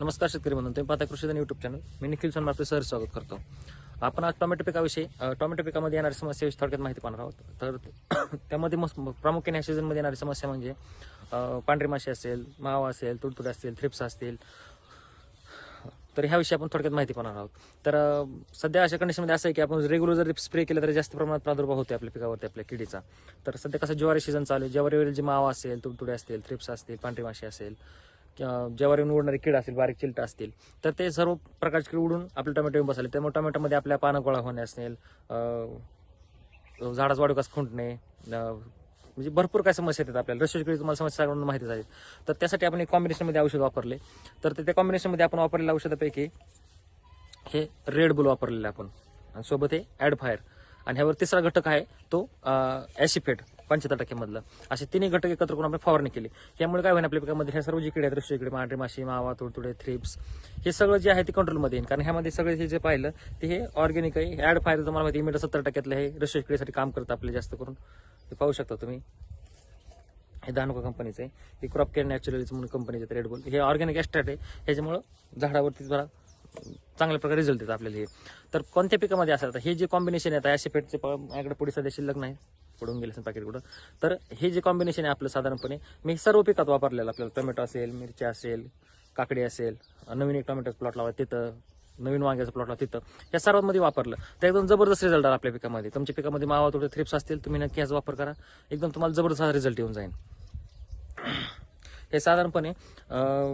नमस्कार शेतकरी बंधू, तुम्ही पाहता कृषीधन यूट्यूब चॅनल. मी निखिल सोनबार आपले सहर्ष स्वागत करतो. आपण आज टोमॅटो पिकाविषयी टोमॅटो पिकामध्ये येणाऱ्या समस्याविषयी थोडक्यात माहिती पाहणार आहोत. तर त्यामध्ये प्रामुख्याने या सीझनमध्ये येणारी समस्या म्हणजे पांढरी माशी असेल, मावा असेल, तुडतुडे असतील, थ्रिप्स असतील. तर ह्याविषयी आपण थोडक्यात माहिती पाहणार आहोत. तर सध्या अशा कंडिशनमध्ये असं आहे की आपण रेग्युलर जर स्प्रे केलं तर जास्त प्रमाणात प्रादुर्भाव होते आपल्या पिकावरती, आपल्या किडीचा. तर सध्या कसं ज्वारी सीझन चालू आहे, ज्वारीवरील जे मावा असेल, तुडतुडे असतील, थ्रिप्स असतील, पांढरी माशी असेल, ज्वारीवरून उडणारी कीड असतील, बारीक चिलट असतील, तर ते सर्व प्रकारचे कीड उडून आपल्या टोमॅटो येऊन बसले. त्यामुळे टोमॅटोमध्ये आपल्या पानं गोळा होणे असेल, झाडाचा वाढविकास खुंटणे, म्हणजे भरपूर काय समस्या येतात आपल्याला. रसोईकडे तुम्हाला समस्या सगळ्यांना माहिती झाली. तर त्यासाठी आपण एक कॉम्बिनेशनमध्ये औषध वापरले. तर त्या कॉम्बिनेशनमध्ये आपण वापरलेल्या औषधापैकी हे रेड बुल वापरलेलं आपण, आणि सोबत हे ॲड फायर, आणि ह्यावर तिसरा घटक आहे तो ॲसिफेट 75% मधलं. असे तिन्ही घटक एकत्र करून आपण फवारणी केली. यामुळे काय होईल, आपल्या पिकामध्ये ह्या सर्व जी किडे आहेत, रसोईकडे, पांढरी माशी, मावा, तुडतुडे, थ्रिप्स, हे सगळं जे आहे ते कंट्रोलमध्ये येईल. कारण ह्यामध्ये सगळे हे जे पाहिलं ते हे ऑर्गॅनिक आहे. ॲड फायर तुम्हाला माहिती आहे 70%, हे रसोईकडे काम करतं आपले जास्त करून. हे पाहू शकता तुम्ही, हे दानुका कंपनीचं आहे. हे क्रॉप केअर नॅचरल्स म्हणून कंपनीचं रेड बुल, हे ऑर्गॅनिक एक्स्ट्रॅक्ट आहे. ह्याच्यामुळं झाडावरती जरा चांगल्या प्रकारे रिझल्ट येतात आपल्याला हे. तर कोणत्या पिकामध्ये असतात हे जे कॉम्बिनेशन येतं, ॲसिफेटचे माझ्याकडे पुढे सध्या शिल्लक नाही, पडून गेले असेल पॅकेट कुठं. तर हे जे कॉम्बिनेशन आहे आपलं साधारणपणे मी सर्व पिकात वापरलेलं. आपल्याला टोमॅटो असेल, मिरची असेल, काकडी असेल, नवीन एक टोमॅटो प्लॉट लावा तिथं, नवीन वांग्याचा प्लॉट लावा तिथं, या सर्वांमध्ये वापरलं तर एकदम जबरदस्त रिझल्ट आला आपल्या पिकामध्ये. तुमच्या पिकामध्ये मावा, तुडे, थ्रिप्स असतील, तुम्ही नक्की ह्याचा वापर करा. एकदम तुम्हाला जबरदस्त रिझल्ट येऊन जाईल. हे साधारणपणे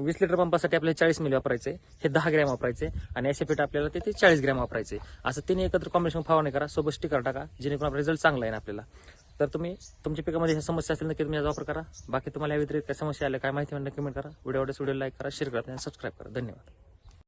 20 लिटर पंपासाठी आपल्याला 40 मिली वापरायचे, हे 10 ग्रॅम वापरायचे, आणि ॲसिफेट आपल्याला ते 40 ग्रॅम वापरायचे. असं तिन्ही एकत्र कॉम्बिनेशन फवारणी करा, सोबत स्टिकर टाका, जेणेकरून आपला रिझल्ट चांगला आहे आपल्याला. तर तुम्ही तुमच्या पिकामध्ये ह्या समस्या असेल नक्की तुम्ही याचा वापर करा. बाकी तुम्हाला या व्यतिरिक्त काय समस्या आल्या, काय माहिती म्हणणं कमेंट करा. व्हिडिओ लाईक करा, शेअर करा आणि सबस्क्राईब करा. धन्यवाद.